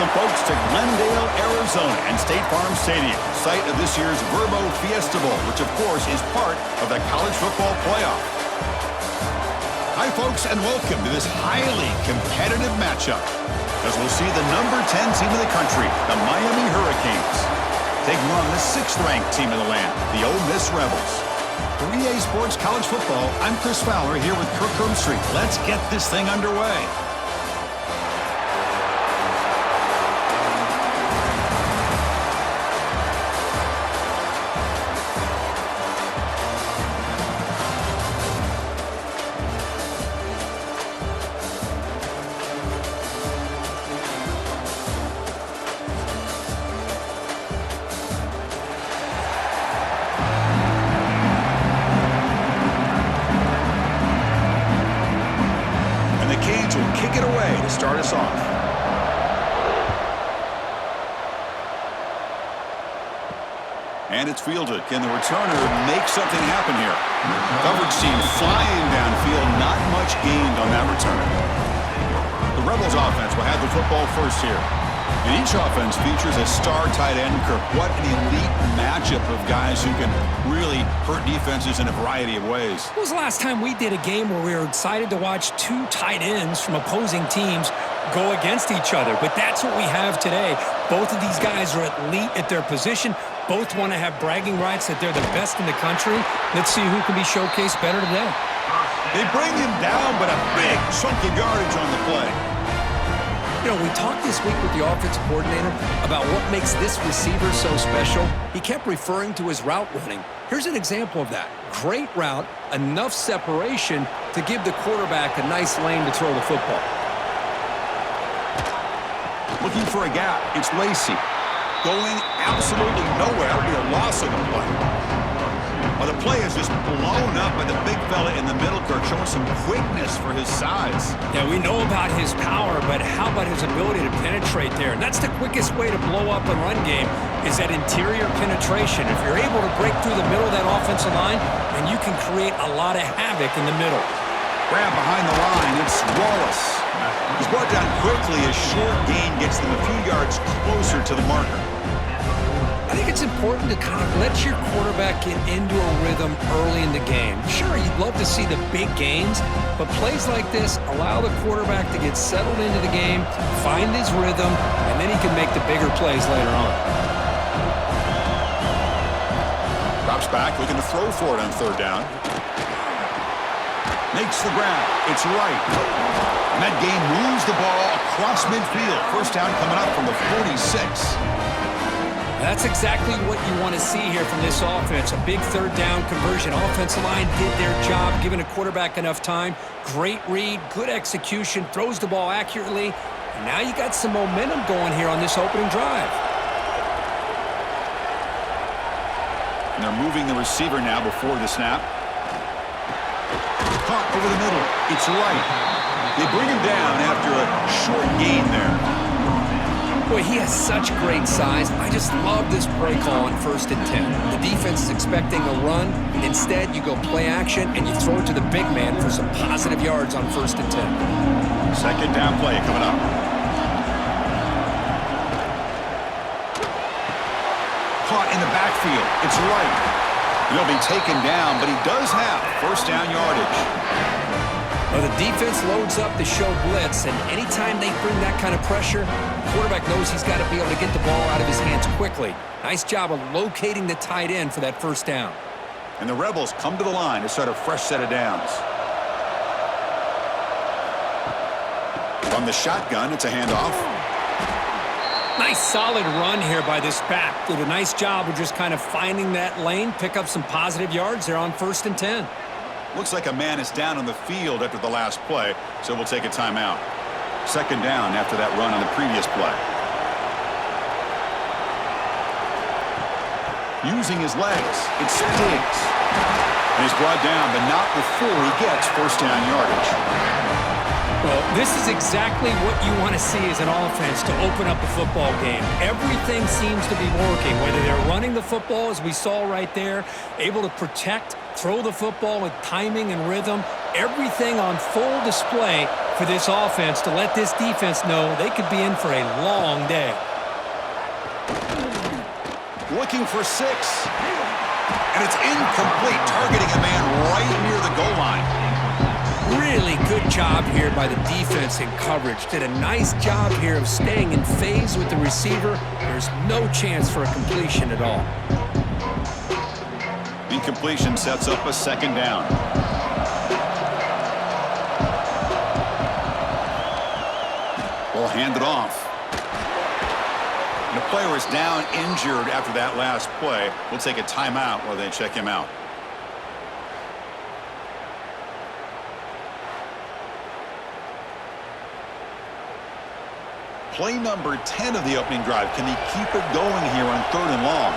Welcome, folks, to Glendale, Arizona and State Farm Stadium, site of this year's Verbo Fiesta Bowl, which, of course, is part of the college football playoff. Hi, folks, and welcome to this highly competitive matchup, as we'll see the number 10 team in the country, the Miami Hurricanes, taking on the 6th-ranked team in the land, the Ole Miss Rebels. For EA Sports College Football, I'm Chris Fowler here with Kirk Herbstreit. Let's get this thing underway. Will kick it away to start us off. And it's fielded. Can the returner make something happen here? Coverage team flying downfield. Not much gained on that return. The Rebels offense will have the football first here. And each offense features a star tight end, Kirk. What an elite matchup of guys who can really hurt defenses in a variety of ways. When was the last time we did a game where we were excited to watch two tight ends from opposing teams go against each other? But that's what we have today. Both of these guys are elite at their position. Both want to have bragging rights that they're the best in the country. Let's see who can be showcased better today. They bring him down, but a big chunk of yardage on the play. You know, we talked this week with the offensive coordinator about what makes this receiver so special. He kept referring to his route running. Here's an example of that. Great route, enough separation to give the quarterback a nice lane to throw the football. Looking for a gap. It's Lacey. Going absolutely nowhere. It'll be a loss of the play. Well, the play is just blown up by the big fella in the middle, Kirk, showing some quickness for his size. Yeah, we know about his power, but how about his ability to penetrate there? And that's the quickest way to blow up a run game, is that interior penetration. If you're able to break through the middle of that offensive line, then you can create a lot of havoc in the middle. Grab behind the line. It's Wallace. He's brought down quickly as short gain gets them a few yards closer to the marker. I think it's important to kind of let your quarterback get into a rhythm early in the game. Sure, you'd love to see the big gains, but plays like this allow the quarterback to get settled into the game, find his rhythm, and then he can make the bigger plays later on. Drops back, looking to throw for it on 3rd down. Makes the grab. It's right. And that game moves the ball across midfield. 1st down coming up from the 46. That's exactly what you want to see here from this offense. A big 3rd down conversion. Offensive line did their job, giving a quarterback enough time. Great read, good execution, throws the ball accurately. And now you got some momentum going here on this opening drive. And they're moving the receiver now before the snap. Caught over the middle. It's right. They bring him down after a short gain there. Boy, he has such great size. I just love this play call on 1st and 10. The defense is expecting a run. Instead, you go play action, and you throw it to the big man for some positive yards on 1st and 10. 2nd down play coming up. Caught in the backfield. It's right. He'll be taken down, but he does have 1st down yardage. Well, the defense loads up to show blitz, and anytime they bring that kind of pressure, the quarterback knows he's got to be able to get the ball out of his hands quickly. Nice job of locating the tight end for that 1st down. And the Rebels come to the line to start a fresh set of downs. From the shotgun, it's a handoff. Nice solid run here by this back. Did a nice job of just kind of finding that lane, pick up some positive yards there on 1st and 10. Looks like a man is down on the field after the last play, so we'll take a timeout. 2nd down after that run on the previous play. Using his legs, it's Diggs. And he's brought down, but not before he gets 1st down yardage. Well, this is exactly what you want to see as an offense to open up a football game. Everything seems to be working, whether they're running the football, as we saw right there, able to protect Throw the football with timing and rhythm, everything on full display for this offense to let this defense know they could be in for a long day. Looking for 6. And it's incomplete, targeting a man right near the goal line. Really good job here by the defense in coverage. Did a nice job here of staying in phase with the receiver. There's no chance for a completion at all. Incompletion sets up a 2nd down. We'll hand it off. And the player is down injured after that last play. We'll take a timeout while they check him out. Play number 10 of the opening drive. Can he keep it going here on 3rd and long?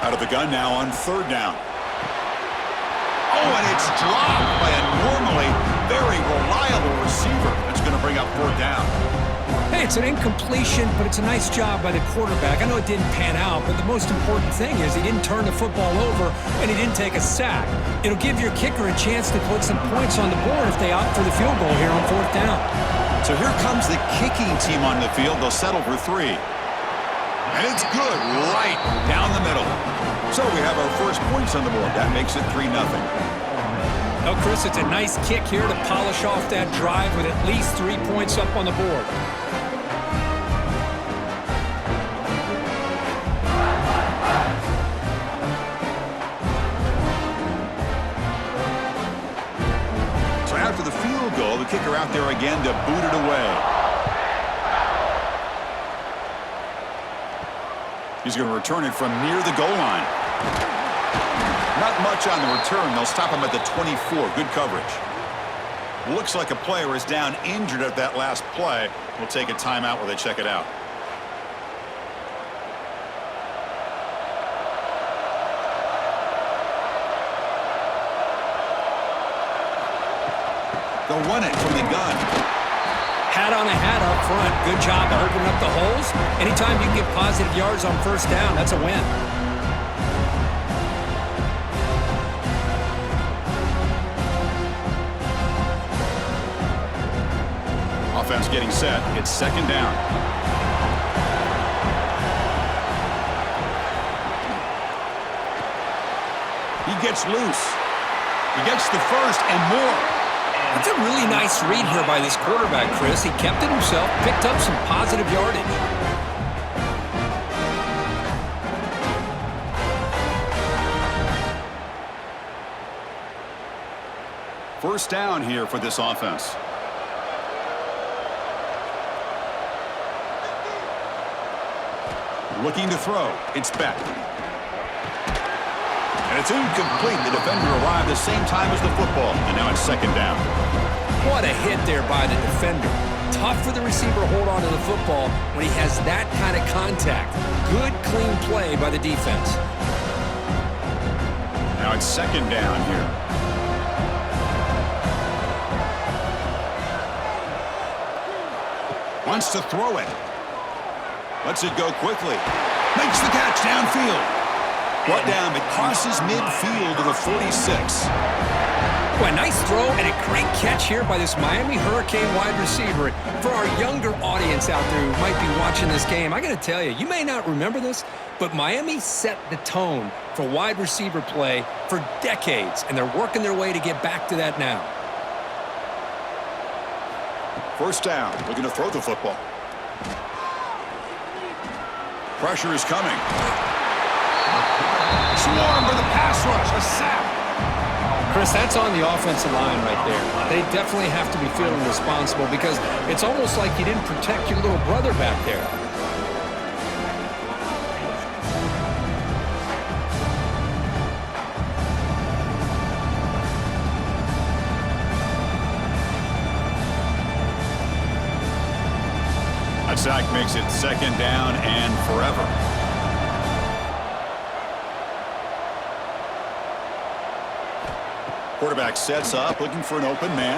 Out of the gun now on 3rd down. Oh, and it's dropped by a normally very reliable receiver. That's going to bring up 4th down. Hey, it's an incompletion, but it's a nice job by the quarterback. I know it didn't pan out, but the most important thing is he didn't turn the football over and he didn't take a sack. It'll give your kicker a chance to put some points on the board if they opt for the field goal here on 4th down. So here comes the kicking team on the field. They'll settle for 3. And it's good right down the middle. So we have our first points on the board. That makes it 3-0. Well, Chris, it's a nice kick here to polish off that drive with at least 3 points up on the board. So after the field goal, the kicker out there again to boot it away. He's going to return it from near the goal line. Not much on the return. They'll stop him at the 24. Good coverage. Looks like a player is down injured at that last play. We'll take a timeout while they check it out. They'll run it from the gun. Hat on a hat up front. Good job of opening up the holes. Anytime you can get positive yards on 1st down, that's a win. Offense getting set. It's 2nd down. He gets loose. He gets the 1st and more. That's a really nice read here by this quarterback, Chris. He kept it himself, picked up some positive yardage. 1st down here for this offense. Looking to throw. It's Beck. And it's incomplete. The defender arrived the same time as the football. And now it's 2nd down. What a hit there by the defender. Tough for the receiver to hold on to the football when he has that kind of contact. Good, clean play by the defense. Now it's 2nd down here. Wants to throw it. Lets it go quickly. Makes the catch downfield. Brought down, but crosses midfield to the 46. Well, a nice throw and a great catch here by this Miami Hurricane wide receiver. For our younger audience out there who might be watching this game, I got to tell you, you may not remember this, but Miami set the tone for wide receiver play for decades, and they're working their way to get back to that now. 1st down. Looking to throw the football. Pressure is coming. Swarm for the pass rush. A sack. Chris, that's on the offensive line right there. They definitely have to be feeling responsible because it's almost like you didn't protect your little brother back there. That sack makes it 2nd down and forever. Quarterback sets up, looking for an open man.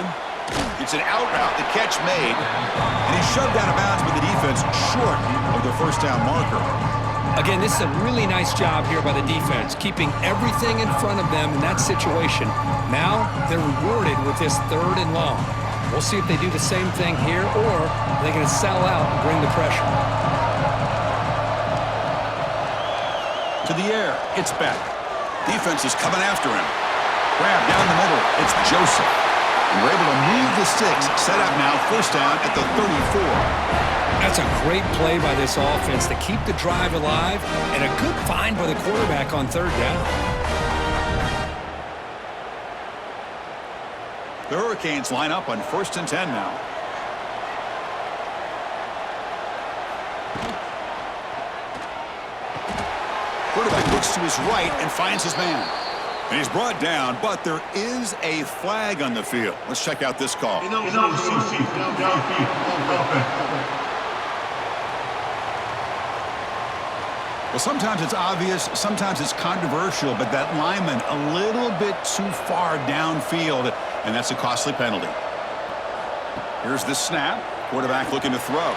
It's an out route, the catch made, and he's shoved out of bounds by the defense short of the 1st down marker. Again, this is a really nice job here by the defense, keeping everything in front of them in that situation. Now they're rewarded with this 3rd and long. We'll see if they do the same thing here, or they're going to sell out and bring the pressure. To the air, it's Beck. Defense is coming after him. Grab down the middle, it's Joseph. And we're able to move the sticks, set up now, 1st down at the 34. That's a great play by this offense to keep the drive alive, and a good find by the quarterback on 3rd down. The Hurricanes line up on 1st and 10 now. Quarterback looks to his right and finds his man. And he's brought down, but there is a flag on the field. Let's check out this call. Well, sometimes it's obvious, sometimes it's controversial, but that lineman a little bit too far downfield, and that's a costly penalty. Here's the snap. Quarterback looking to throw.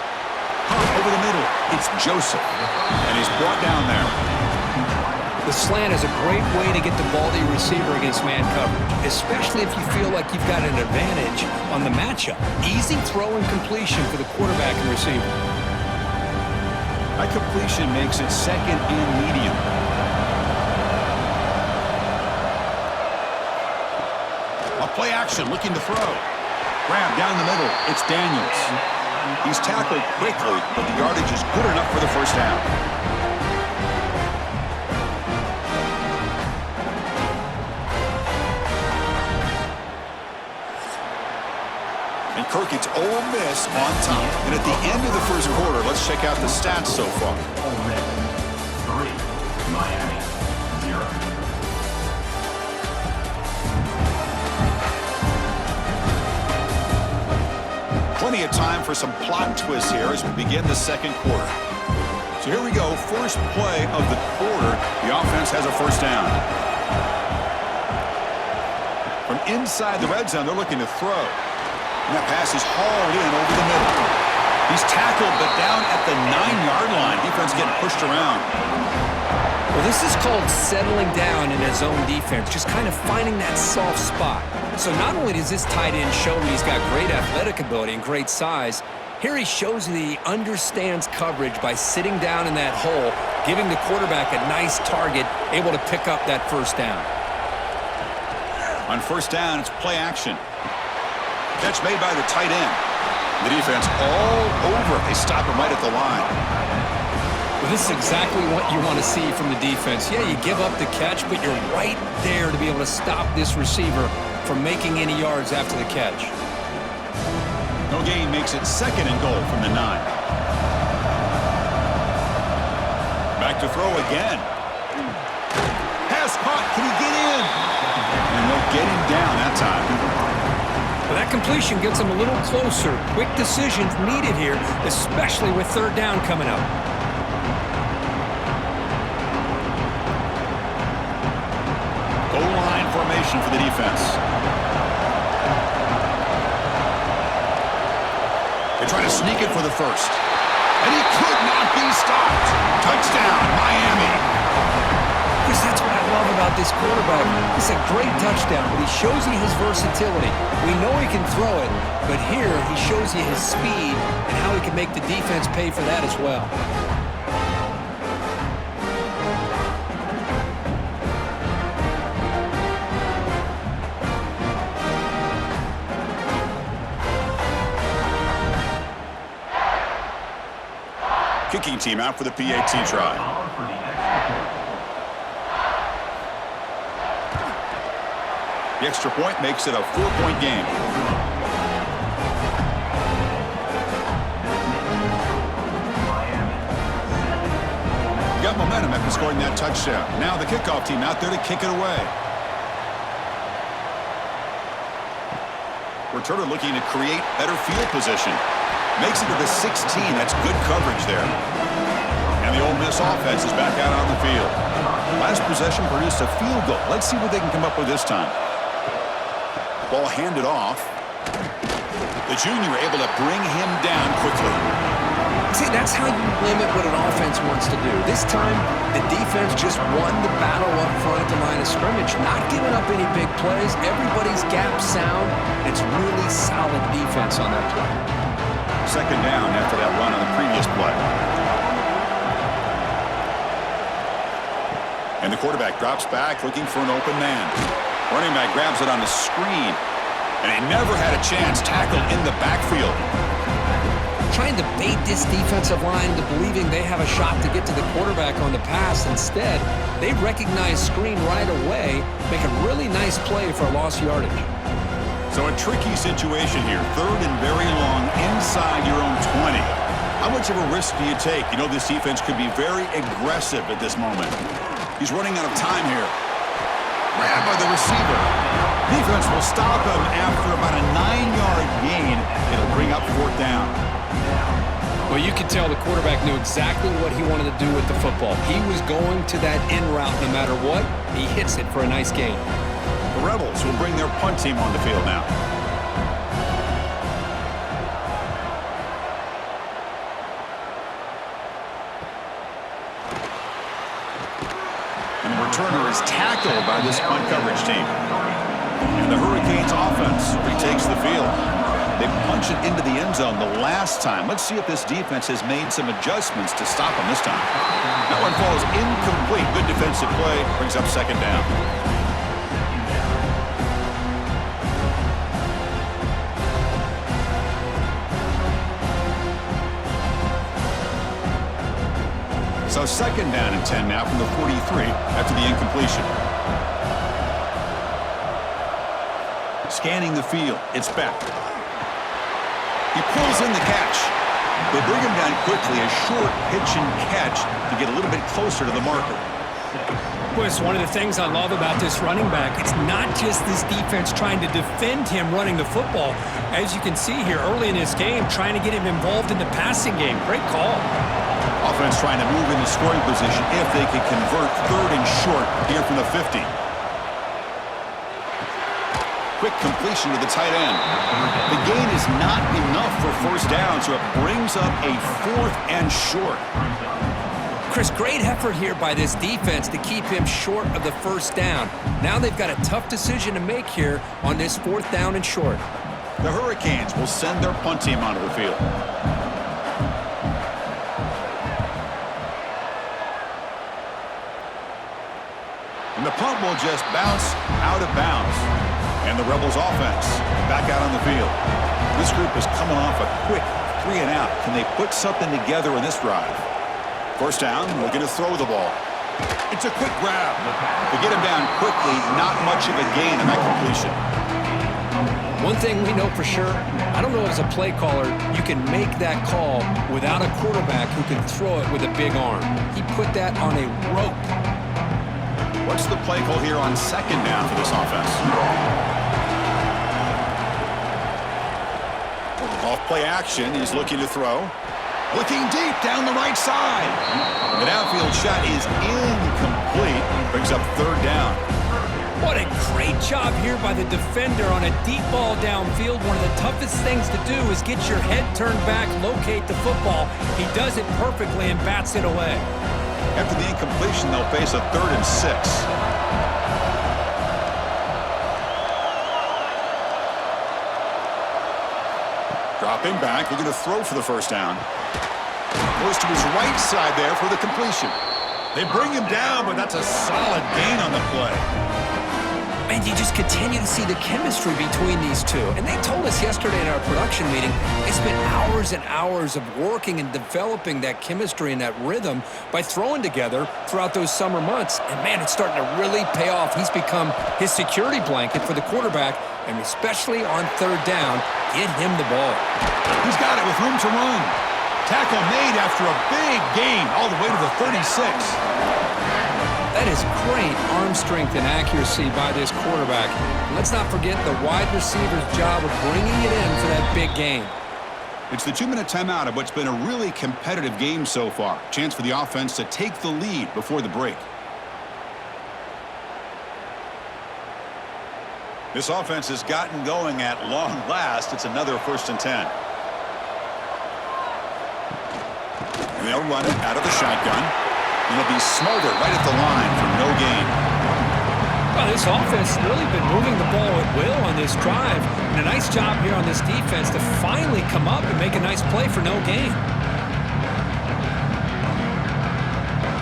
Pump over the middle. It's Joseph, and he's brought down there. The slant is a great way to get the ball to your receiver against man coverage, especially if you feel like you've got an advantage on the matchup. Easy throw and completion for the quarterback and receiver. That completion makes it 2nd and medium. A play action, looking to throw. Grab down the middle. It's Daniels. He's tackled quickly, but the yardage is good enough for the 1st down. And Kirk, it's Ole Miss on top. And at the end of the 1st quarter, let's check out the stats so far. Ole Miss 3, Miami 0. Plenty of time for some plot twists here as we begin the 2nd quarter. So here we go, 1st play of the quarter. The offense has a 1st down. From inside the red zone, they're looking to throw. And that pass is hauled in over the middle. He's tackled, but down at the 9-yard line. Defense getting pushed around. Well, this is called settling down in his own defense, just kind of finding that soft spot. So not only does this tight end show that he's got great athletic ability and great size, here he shows that he understands coverage by sitting down in that hole, giving the quarterback a nice target, able to pick up that 1st down. On 1st down, it's play action. Catch made by the tight end. The defense all over. They stop him right at the line. Well, this is exactly what you want to see from the defense. Yeah, you give up the catch, but you're right there to be able to stop this receiver from making any yards after the catch. No gain makes it 2nd and goal from the 9. Back to throw again. Pass caught. Can he get in? And they'll get him down that time. Well, that completion gets him a little closer. Quick decisions needed here, especially with 3rd down coming up. Goal line formation for the defense. They try to sneak it for the 1st. And he could not be stopped. Touchdown, Miami. Because that's what I love about this quarterback. It's a great touchdown, but he shows you his versatility. We know he can throw it, but here he shows you his speed and how he can make the defense pay for that as well. Kicking team out for the PAT try. The extra point makes it a 4-point game. Got momentum after scoring that touchdown. Now the kickoff team out there to kick it away. Returner looking to create better field position. Makes it to the 16. That's good coverage there. And the Ole Miss offense is back out on the field. Last possession produced a field goal. Let's see what they can come up with this time. Ball handed off. The junior able to bring him down quickly. See, that's how you limit what an offense wants to do. This time, the defense just won the battle up front at the line of scrimmage, not giving up any big plays. Everybody's gap sound. It's really solid defense on that play. Second down after that run on the previous play. And the quarterback drops back looking for an open man. Running back grabs it on the screen. And he never had a chance tackled in the backfield. Trying to bait this defensive line into believing they have a shot to get to the quarterback on the pass. Instead, they recognize screen right away, make a really nice play for lost yardage. So a tricky situation here. Third and very long inside your own 20. How much of a risk do you take? You know this defense could be very aggressive at this moment. He's running out of time here. Grabbed by the receiver. Defense will stop him after about a 9-yard gain. It'll bring up fourth down. Well, you could tell the quarterback knew exactly what he wanted to do with the football. He was going to that in route no matter what. He hits it for a nice gain. The Rebels will bring their punt team on the field now. And the returner is tackled by this punt coverage team. And the Hurricanes offense retakes the field. They punch it into the end zone the last time. Let's see if this defense has made some adjustments to stop them this time. That one falls incomplete. Good defensive play. Brings up second down. So second down and 10 now from the 43 after the incompletion. Scanning the field. It's back. He pulls in the catch. They bring him down quickly, a short pitch and catch to get a little bit closer to the marker. Boy, it's one of the things I love about this running back. It's not just this defense trying to defend him running the football. As you can see here early in this game, trying to get him involved in the passing game. Great call. Offense trying to move into scoring position if they could convert third and short here from the 50. Quick completion to the tight end. The gain is not enough for first down, so it brings up a fourth and short. Chris, great effort here by this defense to keep him short of the first down. Now they've got a tough decision to make here on this fourth down and short. The Hurricanes will send their punt team onto the field. And the punt will just bounce out of bounds. And the Rebels offense back out on the field. This group is coming off a quick 3 and out. Can they put something together in this drive? First down, looking to throw the ball. It's a quick grab. They get him down quickly, not much of a gain on that completion. One thing we know for sure, I don't know as a play caller, you can make that call without a quarterback who can throw it with a big arm. He put that on a rope. What's the play call here on second down for this offense? Off play action, he's looking to throw. Looking deep down the right side. The downfield shot is incomplete. Brings up third down. What a great job here by the defender on a deep ball downfield. One of the toughest things to do is get your head turned back, locate the football. He does it perfectly and bats it away. After the incompletion, they'll face a 3rd and 6. Dropping back, looking to throw for the first down. Goes to his right side there for the completion. They bring him down, but that's a solid gain on the play. And you just continue to see the chemistry between these two. And they told us yesterday in our production meeting, they spent hours and hours of working and developing that chemistry and that rhythm by throwing together throughout those summer months. And, man, it's starting to really pay off. He's become his security blanket for the quarterback, and especially on third down, get him the ball. He's got it with room to run. Tackle made after a big gain all the way to the 36. That is great arm strength and accuracy by this quarterback. And let's not forget the wide receiver's job of bringing it in for that big gain. It's the 2-minute timeout of what's been a really competitive game so far. Chance for the offense to take the lead before the break. This offense has gotten going at long last. It's another 1st and 10. They'll run it out of the shotgun. And it'll be smothered right at the line for no gain. Well, this offense has really been moving the ball at will on this drive. And a nice job here on this defense to finally come up and make a nice play for no gain.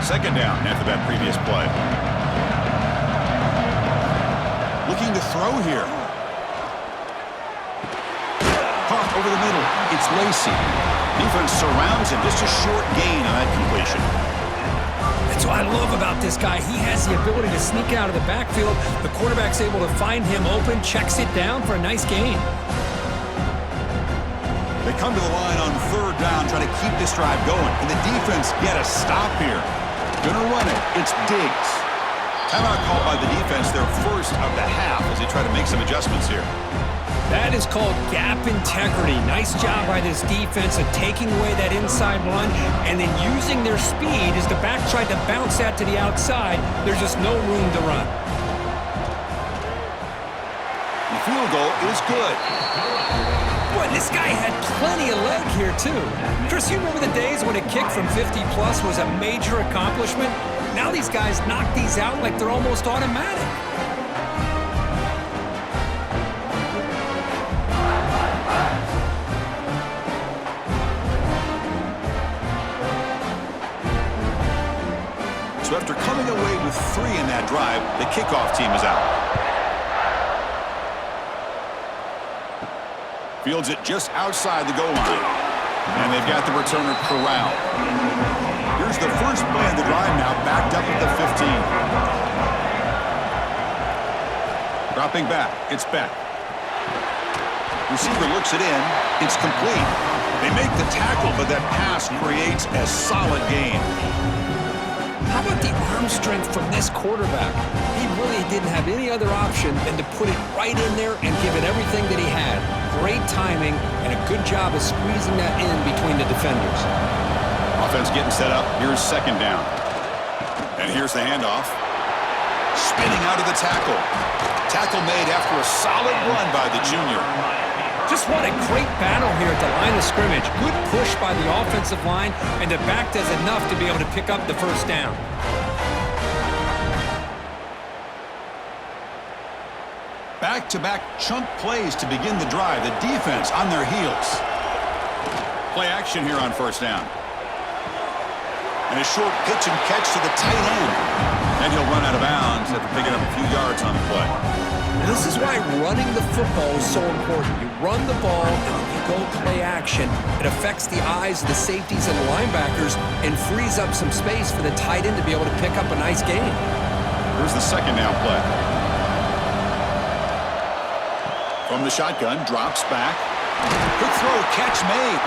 Second down after that previous play. Looking to throw here. Caught over the middle. It's Lacey. Defense surrounds him. Just a short gain on that completion. That's what I love about this guy. He has the ability to sneak out of the backfield. The quarterback's able to find him open, checks it down for a nice gain. They come to the line on third down, trying to keep this drive going. Can the defense get a stop here? Gonna run it. It's Diggs. Timeout called by the defense, their first of the half, as they try to make some adjustments here. That is called gap integrity. Nice job by this defense of taking away that inside run and then using their speed as the back tried to bounce that to the outside. There's just no room to run. The field goal is good. Boy, this guy had plenty of leg here, too. Chris, you remember the days when a kick from 50-plus was a major accomplishment? Now these guys knock these out like they're almost automatic. So after coming away with 3 in that drive, the kickoff team is out. Fields it just outside the goal line. And they've got the returner corralled. Here's the first play of the drive now, backed up at the 15. Dropping back, it's Beck. Receiver looks it in, it's complete. They make the tackle, but that pass creates a solid gain. How about the arm strength from this quarterback? He really didn't have any other option than to put it right in there and give it everything that he had. Great timing and a good job of squeezing that in between the defenders. Offense getting set up. Here's second down. And here's the handoff. Spinning out of the tackle. Tackle made after a solid run by the junior. Just what a great battle here at the line of scrimmage. Good push by the offensive line, and the back does enough to be able to pick up the first down. Back-to-back chunk plays to begin the drive. The defense on their heels. Play action here on first down. And a short pitch and catch to the tight end. And he'll run out of bounds after picking up a few yards on the play. This is why running the football is so important. You run the ball, and when you go play action, it affects the eyes of the safeties and the linebackers and frees up some space for the tight end to be able to pick up a nice gain. Here's the second down play. From the shotgun, drops back. Quick throw, catch made.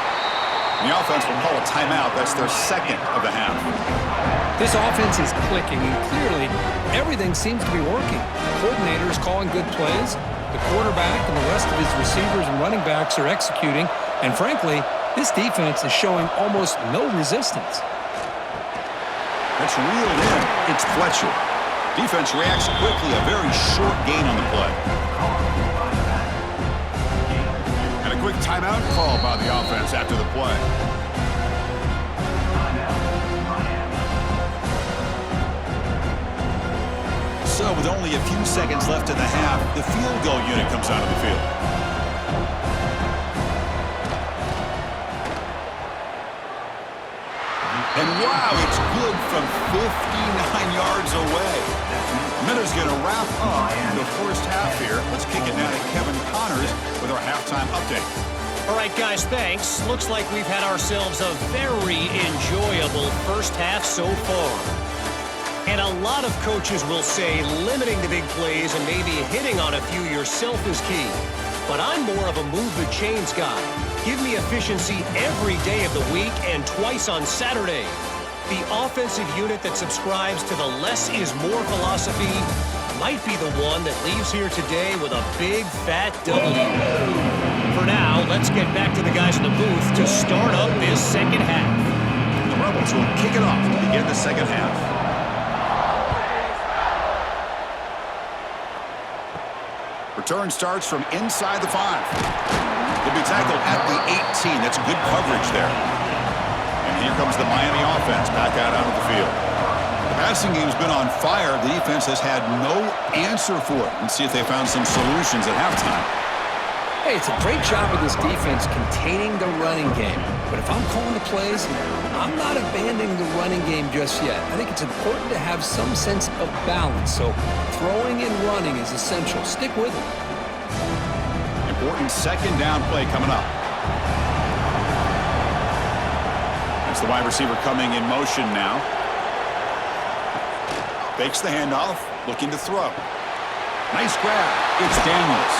And the offense will call a timeout. That's their second of the half. This offense is clicking, and clearly everything seems to be working. The coordinator is calling good plays. The quarterback and the rest of his receivers and running backs are executing. And frankly, this defense is showing almost no resistance. That's reeled in. It's Fletcher. Defense reacts quickly. A very short gain on the play. And a quick timeout call by the offense after the play. So with only a few seconds left in the half, the field goal unit comes out of the field. And wow, it's good from 59 yards away. Minuta's going to wrap up the first half here. Let's kick it now to Kevin Connors with our halftime update. All right, guys, thanks. Looks like we've had ourselves a very enjoyable first half so far. And a lot of coaches will say limiting the big plays and maybe hitting on a few yourself is key. But I'm more of a move the chains guy. Give me efficiency every day of the week and twice on Saturday. The offensive unit that subscribes to the less is more philosophy might be the one that leaves here today with a big fat W. For now, let's get back to the guys in the booth to start up this second half. The Rebels will kick it off to begin the second half. Return starts from inside the 5. He'll be tackled at the 18. That's good coverage there. And here comes the Miami offense back out onto the field. The passing game's been on fire. The defense has had no answer for it. Let's see if they found some solutions at halftime. Hey, it's a great job of this defense containing the running game. But if I'm calling the plays, I'm not abandoning the running game just yet. I think it's important to have some sense of balance. So throwing and running is essential. Stick with it. Important second down play coming up. That's the wide receiver coming in motion now. Fakes the handoff, looking to throw. Nice grab. It's Daniels.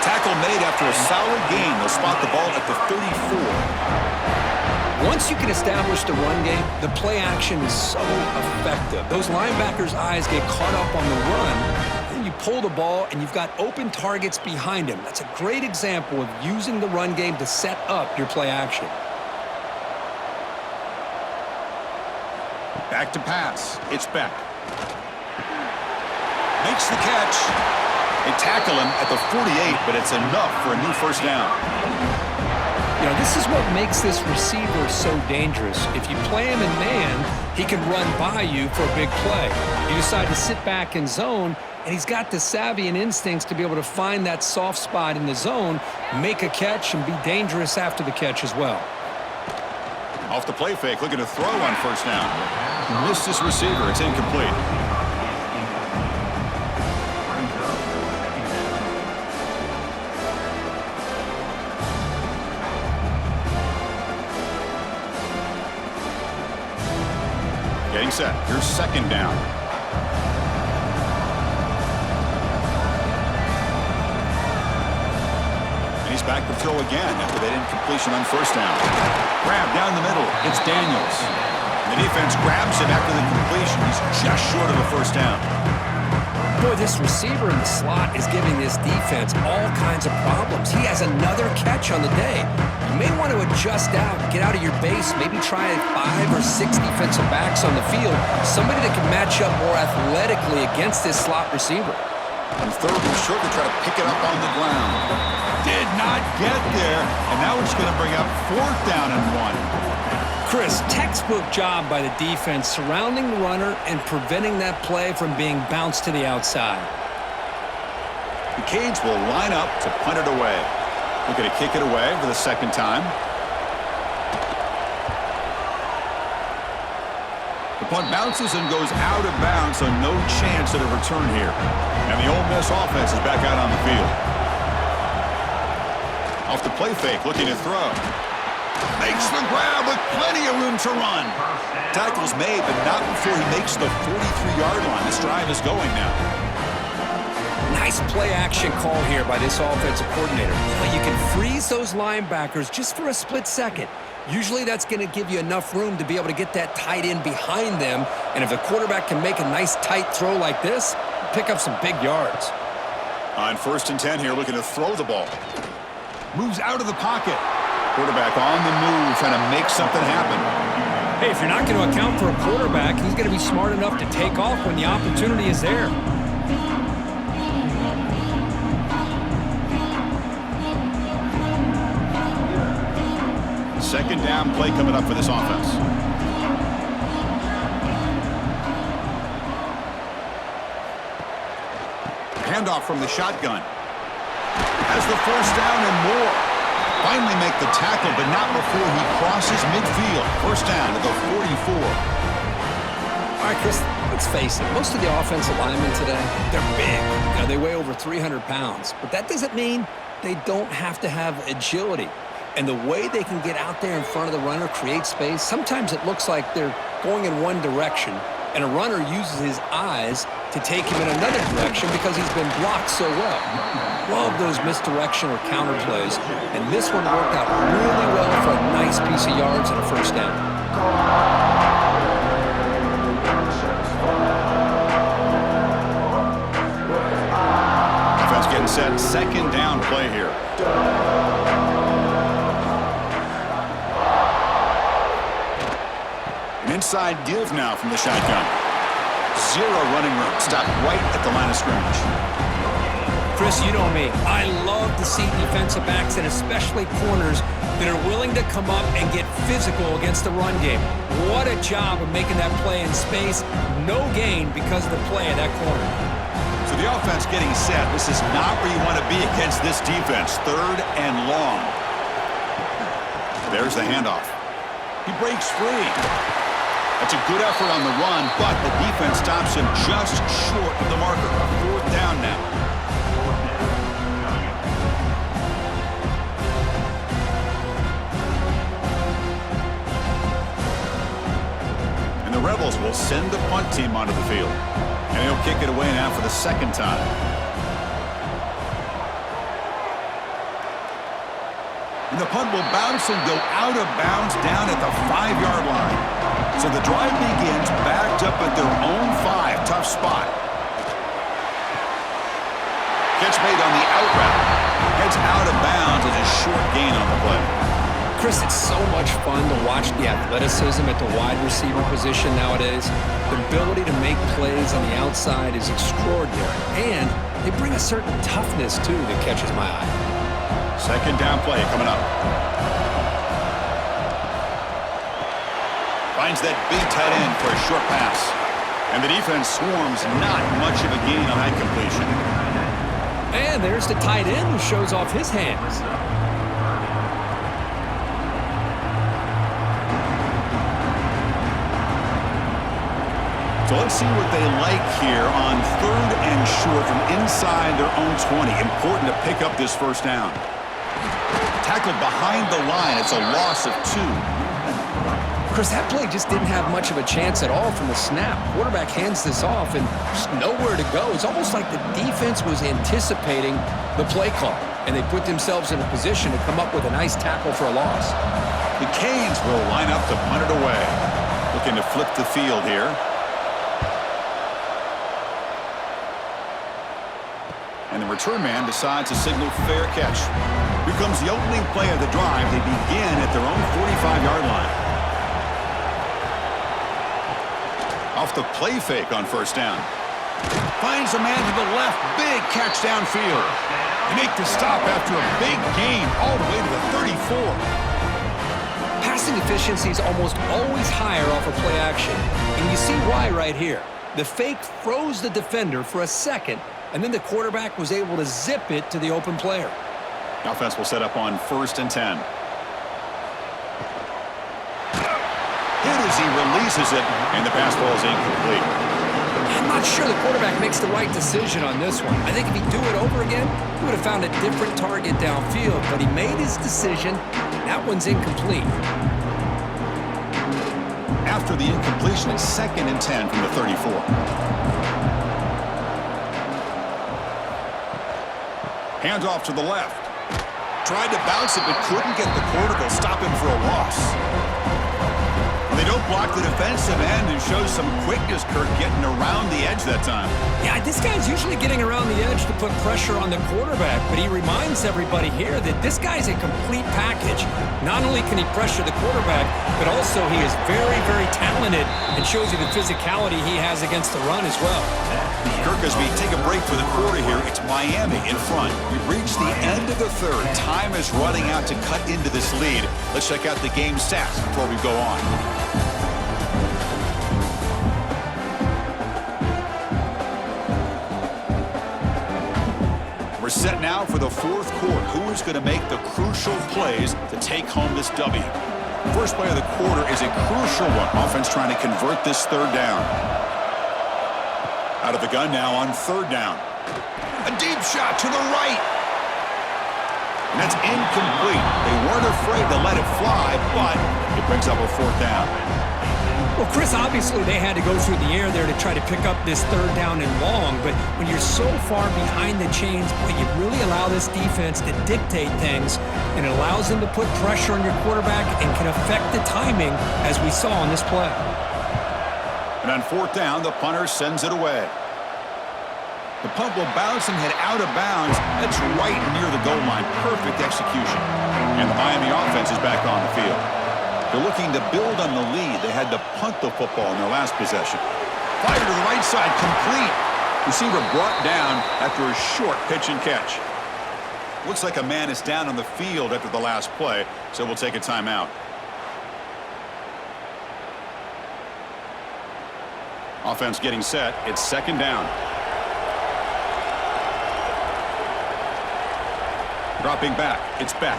Tackle made after a solid gain. They'll spot the ball at the 34. Once you can establish the run game, the play action is so effective. Those linebackers' eyes get caught up on the run. Then you pull the ball, and you've got open targets behind him. That's a great example of using the run game to set up your play action. Back to pass. It's Beck. Makes the catch. They tackle him at the 48, but it's enough for a new first down. You know, this is what makes this receiver so dangerous. If you play him in man, he can run by you for a big play. You decide to sit back in zone, and he's got the savvy and instincts to be able to find that soft spot in the zone, make a catch, and be dangerous after the catch as well. Off the play fake, looking to throw on first down. Missed his receiver. It's incomplete. Getting set. Here's second down. And he's back to throw again after that incompletion on first down. Grab down the middle. It's Daniels. The defense grabs him after the completion. He's just short of a first down. Boy, this receiver in the slot is giving this defense all kinds of problems. He has another catch on the day. You may want to adjust out, get out of your base, maybe try 5 or 6 defensive backs on the field, somebody that can match up more athletically against this slot receiver. On third and short, they try to pick it up on the ground. Did not get there, and now it's going to bring up fourth down and 1. Chris, textbook job by the defense surrounding the runner and preventing that play from being bounced to the outside. The Canes will line up to punt it away. Looking to kick it away for the second time. The punt bounces and goes out of bounds, so no chance at a return here. And the Ole Miss offense is back out on the field. Off the play fake, looking to throw. Makes the grab with plenty of room to run. Tackle's made, but not before he makes the 43-yard line. This drive is going now. Nice play action call here by this offensive coordinator. You can freeze those linebackers just for a split second. Usually that's going to give you enough room to be able to get that tight end behind them. And if the quarterback can make a nice tight throw like this, pick up some big yards. On 1st and 10 here, looking to throw the ball. Moves out of the pocket. Quarterback on the move, trying to make something happen. Hey, if you're not going to account for a quarterback, he's going to be smart enough to take off when the opportunity is there. Second down play coming up for this offense. Handoff from the shotgun. Has the first down and more. Finally make the tackle, but not before he crosses midfield. First down to the 44. All right, Chris, let's face it. Most of the offensive linemen today, they're big. You know, they weigh over 300 pounds. But that doesn't mean they don't have to have agility. And the way they can get out there in front of the runner, create space, sometimes it looks like they're going in one direction, and a runner uses his eyes to take him in another direction because he's been blocked so well. Love those misdirection or counter plays, and this one worked out really well for a nice piece of yards and a first down. Defense getting set. Second down play here. An inside give now from the shotgun. Zero running room. Stopped right at the line of scrimmage. Chris, Chris, you know me. I love to see defensive backs and especially corners that are willing to come up and get physical against the run game. What a job of making that play in space. No gain because of the play of that corner. So the offense getting set. This is not where you want to be against this defense. 3rd and long. There's the handoff. He breaks free. That's a good effort on the run, but the defense stops him just short of the marker. 4th down now. And the Rebels will send the punt team onto the field. And he'll kick it away now for the 2nd time. And the punt will bounce and go out of bounds down at the 5-yard line. So the drive begins backed up at their own 5. Tough spot. Catch made on the out route. Heads out of bounds as a short gain on the play. Chris, it's so much fun to watch the athleticism at the wide receiver position nowadays. The ability to make plays on the outside is extraordinary. And they bring a certain toughness, too, that catches my eye. 2nd down play coming up. Finds that big tight end for a short pass. And the defense swarms, not much of a gain on that completion. And there's the tight end who shows off his hands. So let's see what they like here on 3rd and short from inside their own 20. Important to pick up this 1st down. Tackled behind the line. It's a loss of 2. Chris, that play just didn't have much of a chance at all from the snap. Quarterback hands this off and just nowhere to go. It's almost like the defense was anticipating the play call, and they put themselves in a position to come up with a nice tackle for a loss. The Canes will line up to punt it away. Looking to flip the field here. And the return man decides to signal fair catch. Here comes the opening play of the drive. They begin at their own 45-yard line. Off the play fake on 1st down. Finds a man to the left. Big catch downfield. They make the stop after a big gain all the way to the 34. Passing efficiency is almost always higher off of play action. And you see why right here. The fake froze the defender for a second, and then the quarterback was able to zip it to the open player. The offense will set up on 1st and 10. As he releases it, and the pass ball is incomplete. I'm not sure the quarterback makes the right decision on this one. I think if he'd do it over again, he would have found a different target downfield, but he made his decision. That one's incomplete. After the incompletion, it's 2nd and 10 from the 34. Hands off to the left. Tried to bounce it, but couldn't get the corner. They'll stop him for a loss. They don't block the defensive end and show some quickness, Kirk, getting around the edge that time. Yeah, this guy's usually getting around the edge to put pressure on the quarterback, but he reminds everybody here that this guy's a complete package. Not only can he pressure the quarterback, but also he is very, very talented and shows you the physicality he has against the run as well. Kirk, as we take a break for the quarter here, it's Miami in front. We've reached the end of the 3rd. Time is running out to cut into this lead. Let's check out the game stats before we go on. We're set now for the 4th quarter. Who is going to make the crucial plays to take home this W? First play of the quarter is a crucial one. Offense trying to convert this 3rd down. Out of the gun now on 3rd down. A deep shot to the right. And that's incomplete. They weren't afraid to let it fly, but it brings up a 4th down. Well, Chris, obviously they had to go through the air there to try to pick up this 3rd down and long, but when you're so far behind the chains, boy, you really allow this defense to dictate things, and it allows them to put pressure on your quarterback and can affect the timing, as we saw on this play. And on 4th down, the punter sends it away. The punt will bounce and head out of bounds. That's right near the goal line. Perfect execution. And the Miami offense is back on the field. They're looking to build on the lead. They had to punt the football in their last possession. Fire to the right side, complete. Receiver brought down after a short pitch and catch. Looks like a man is down on the field after the last play, so we'll take a timeout. Offense getting set. It's second down. Dropping back. It's back.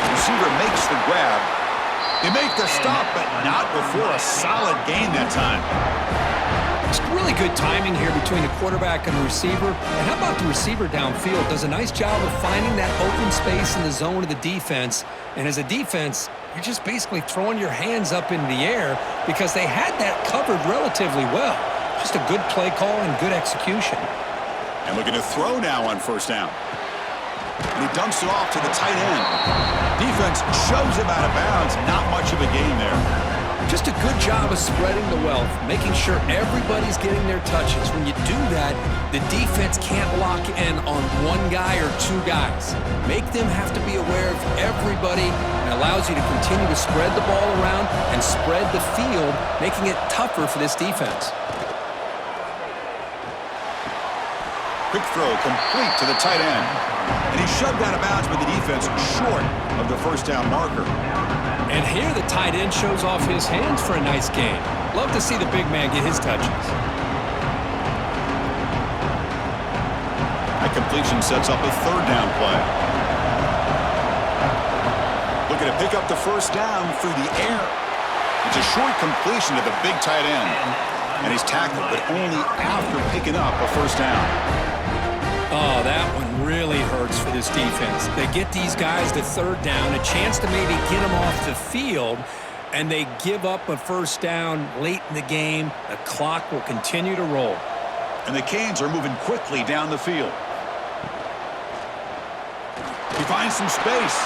Receiver makes the grab. They make the stop, but not before a solid gain that time. It's really good timing here between the quarterback and the receiver. And how about the receiver downfield? Does a nice job of finding that open space in the zone of the defense. And as a defense, you're just basically throwing your hands up in the air because they had that covered relatively well. Just a good play call and good execution. And looking to throw now on first down. And he dumps it off to the tight end. Defense shoves him out of bounds. Not much of a gain there. Just a good job of spreading the wealth, making sure everybody's getting their touches. When you do that, the defense can't lock in on one guy or two guys. Make them have to be aware of everybody. It allows you to continue to spread the ball around and spread the field, making it tougher for this defense. Quick throw complete to the tight end. And he's shoved out of bounds with the defense short of the first down marker. And here the tight end shows off his hands for a nice game. Love to see the big man get his touches. That completion sets up a third down play. Looking to pick up the first down through the air. It's a short completion to the big tight end. And he's tackled, but only after picking up a first down. Oh, that one really hurts for this defense. They get these guys to third down, a chance to maybe get them off the field, and they give up a first down late in the game. The clock will continue to roll. And the Canes are moving quickly down the field. He finds some space.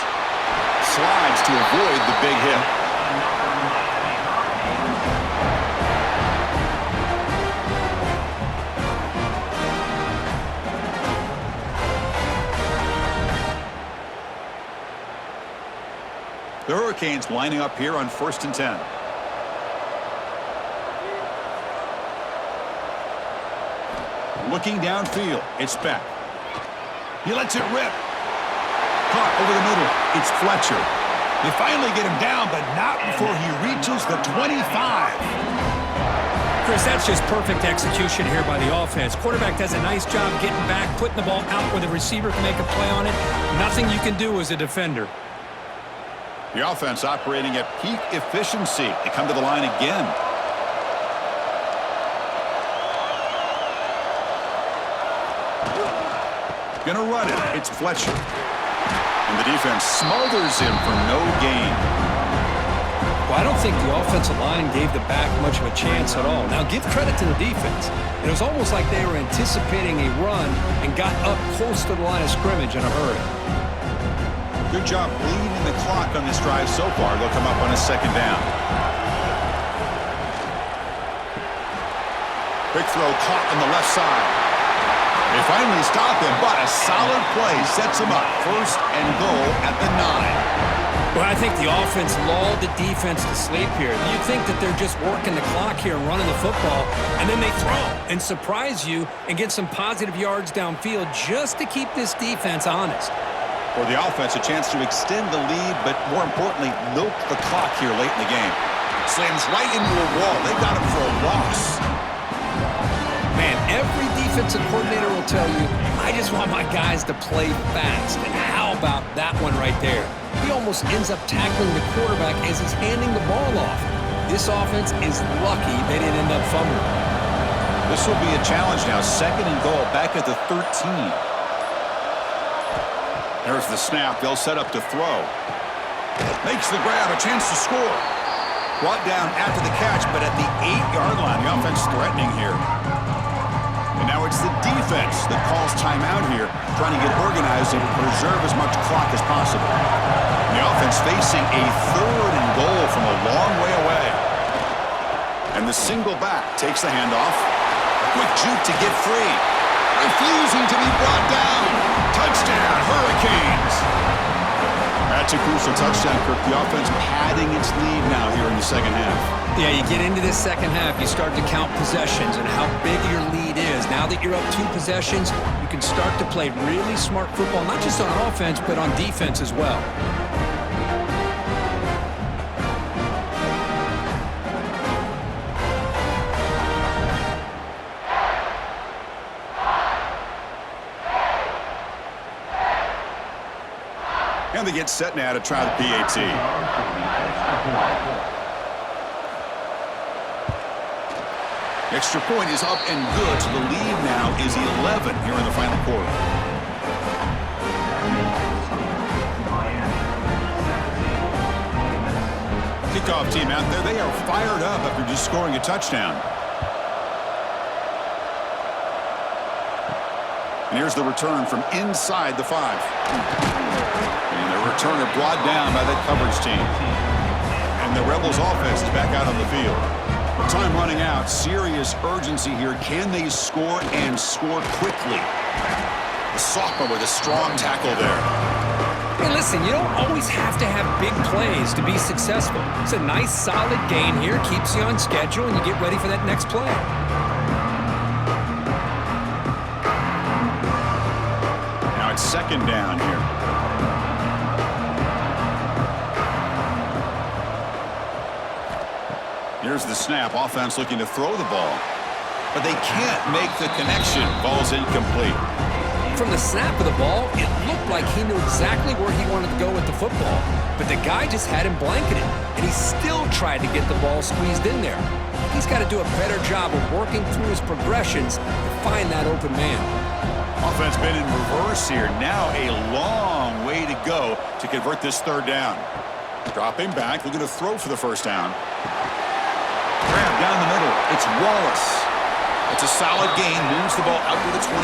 Slides to avoid the big hit. The Hurricanes lining up here on 1st and 10. Looking downfield. It's Beck. He lets it rip. Caught over the middle. It's Fletcher. They finally get him down, but not before he reaches the 25. Chris, that's just perfect execution here by the offense. Quarterback does a nice job getting back, putting the ball out where the receiver can make a play on it. Nothing you can do as a defender. The offense operating at peak efficiency. They come to the line again. Gonna run it. It's Fletcher. And the defense smothers him for no gain. Well, I don't think the offensive line gave the back much of a chance at all. Now, give credit to the defense. It was almost like they were anticipating a run and got up close to the line of scrimmage in a hurry. Good job bleeding the clock on this drive so far. They'll come up on a second down. Quick throw caught on the left side. They finally stop him, but a solid play sets him up. 1st and goal at the 9. Well, I think the offense lulled the defense to sleep here. You'd think that they're just working the clock here and running the football, and then they throw and surprise you and get some positive yards downfield just to keep this defense honest. For the offense, a chance to extend the lead, but more importantly, milk the clock here late in the game. Slams right into a wall. They got him for a loss. Man, every defensive coordinator will tell you, I just want my guys to play fast. And how about that one right there? He almost ends up tackling the quarterback as he's handing the ball off. This offense is lucky they didn't end up fumbling. This will be a challenge now. 2nd and goal back at the 13. There's the snap. They'll set up to throw. Makes the grab. A chance to score. Brought down after the catch, but at the 8-yard line. The offense threatening here. And now it's the defense that calls timeout here, trying to get organized and preserve as much clock as possible. And the offense facing a 3rd and goal from a long way away. And the single back takes the handoff. A quick juke to get free. Refusing to be brought down. Touchdown, Hurricanes. That's a crucial touchdown, Kirk. The offense padding its lead now here in the second half. Yeah, you get into this second half, you start to count possessions and how big your lead is. Now that you're up 2 possessions, you can start to play really smart football, not just on offense, but on defense as well. And they get set now to try the PAT. Extra point is up and good, so the lead now is 11 here in the final quarter. Kickoff team out there, they are fired up after just scoring a touchdown. And here's the return from inside the 5. And the returner brought down by that coverage team. And the Rebels offense is back out on the field. Time running out. Serious urgency here. Can they score and score quickly? The sophomore with a strong tackle there. Hey, listen, you don't always have to have big plays to be successful. It's a nice, solid gain here. Keeps you on schedule, and you get ready for that next play. Now it's second down here. Here's the snap. Offense looking to throw the ball. But they can't make the connection. Ball's incomplete. From the snap of the ball, it looked like he knew exactly where he wanted to go with the football. But the guy just had him blanketed, and he still tried to get the ball squeezed in there. He's got to do a better job of working through his progressions to find that open man. Offense been in reverse here. Now a long way to go to convert this third down. Dropping back, looking to throw for the first down. Grab down the middle. It's Wallace. It's a solid gain. Moves the ball out to the 28.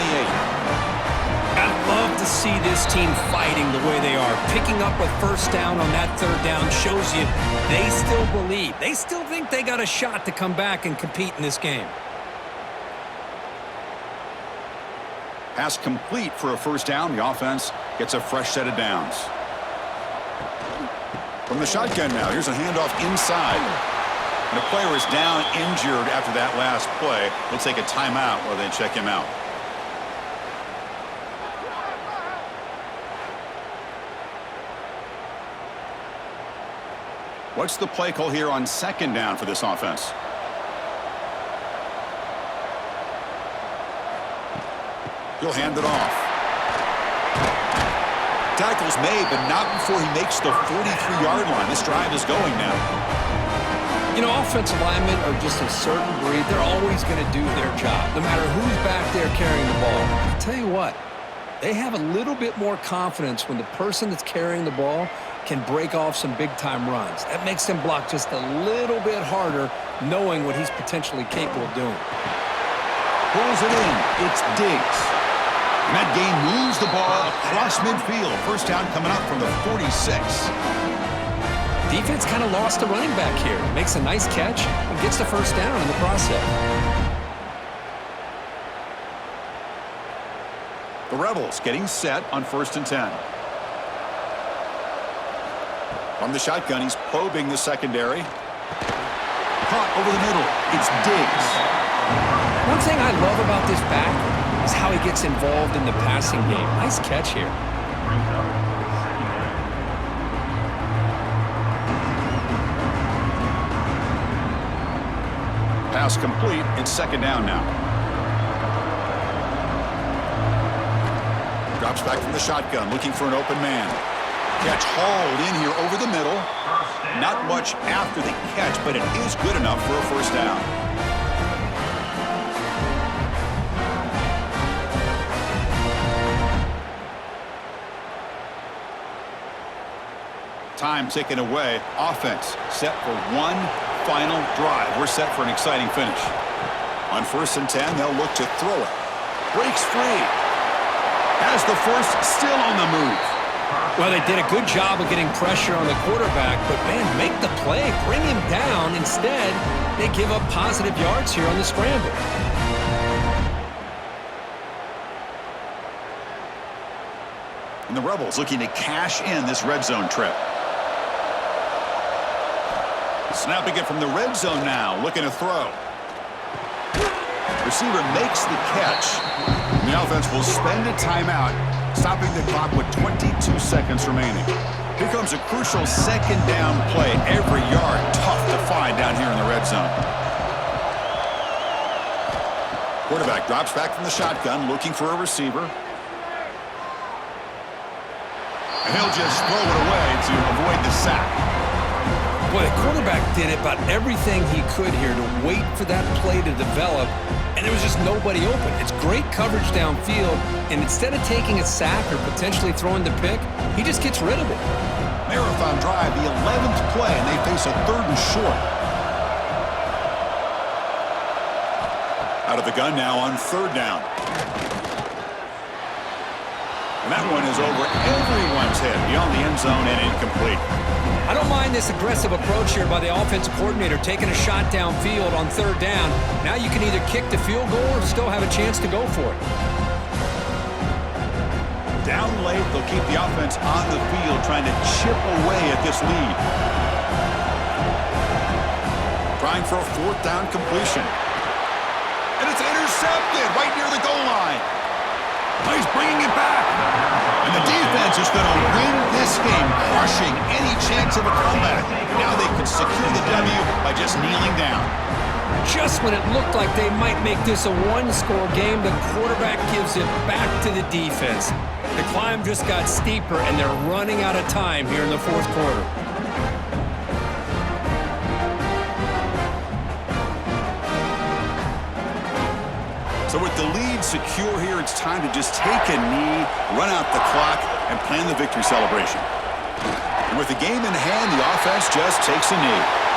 I love to see this team fighting the way they are. Picking up a first down on that third down shows you they still believe. They still think they got a shot to come back and compete in this game. Pass complete for a first down. The offense gets a fresh set of downs. From the shotgun now, here's a handoff inside. And the player is down injured after that last play. We'll take a timeout while they check him out. What's the play call here on second down for this offense? He'll hand it off. Tackle's made, but not before he makes the 43-yard line. This drive is going now. You know, offensive linemen are just a certain breed. They're always going to do their job, no matter who's back there carrying the ball. I'll tell you what, they have a little bit more confidence when the person that's carrying the ball can break off some big-time runs. That makes them block just a little bit harder, knowing what he's potentially capable of doing. Pulls it in. It's Diggs. And that gain moves the ball across midfield. First down coming up from the 46. Defense kind of lost the running back here. Makes a nice catch and gets the first down in the process. The Rebels getting set on 1st and 10. From the shotgun, he's probing the secondary. Caught over the middle. It's Diggs. One thing I love about this back is how he gets involved in the passing game. Nice catch here. Pass complete. It's second down now. Drops back from the shotgun, looking for an open man. Catch hauled in here over the middle. Not much after the catch, but it is good enough for a first down. Time ticking away. Offense set for one final drive. We're set for an exciting finish. On 1st and 10, they'll look to throw it. Breaks free. Has the first, still on the move. Well, they did a good job of getting pressure on the quarterback, but, man, make the play. Bring him down. Instead, they give up positive yards here on the scramble. And the Rebels looking to cash in this red zone trip. Snapping it from the red zone now, looking to throw. Receiver makes the catch. And the offense will spend a timeout, stopping the clock with 22 seconds remaining. Here comes a crucial second down play. Every yard tough to find down here in the red zone. Quarterback drops back from the shotgun, looking for a receiver. And he'll just throw it away to avoid the sack. Boy, the quarterback did about everything he could here to wait for that play to develop, and there was just nobody open. It's great coverage downfield, and instead of taking a sack or potentially throwing the pick, he just gets rid of it. Marathon drive, the 11th play, and they face a 3rd and short. Out of the gun now on 3rd down. And that one is over everyone's head beyond the end zone and incomplete. I don't mind this aggressive approach here by the offensive coordinator, taking a shot downfield on 3rd down. Now you can either kick the field goal or still have a chance to go for it. Down late, they'll keep the offense on the field, trying to chip away at this lead. Trying for a 4th down completion. And it's intercepted right near the goal line. Oh, he's bringing it back. And the defense is going to win this game, crushing any chance of a comeback. Now they can secure the W by just kneeling down. Just when it looked like they might make this a 1-score game, the quarterback gives it back to the defense. The climb just got steeper, and they're running out of time here in the 4th quarter. So with the lead secure here, it's time to just take a knee, run out the clock, and plan the victory celebration. And with the game in hand, the offense just takes a knee.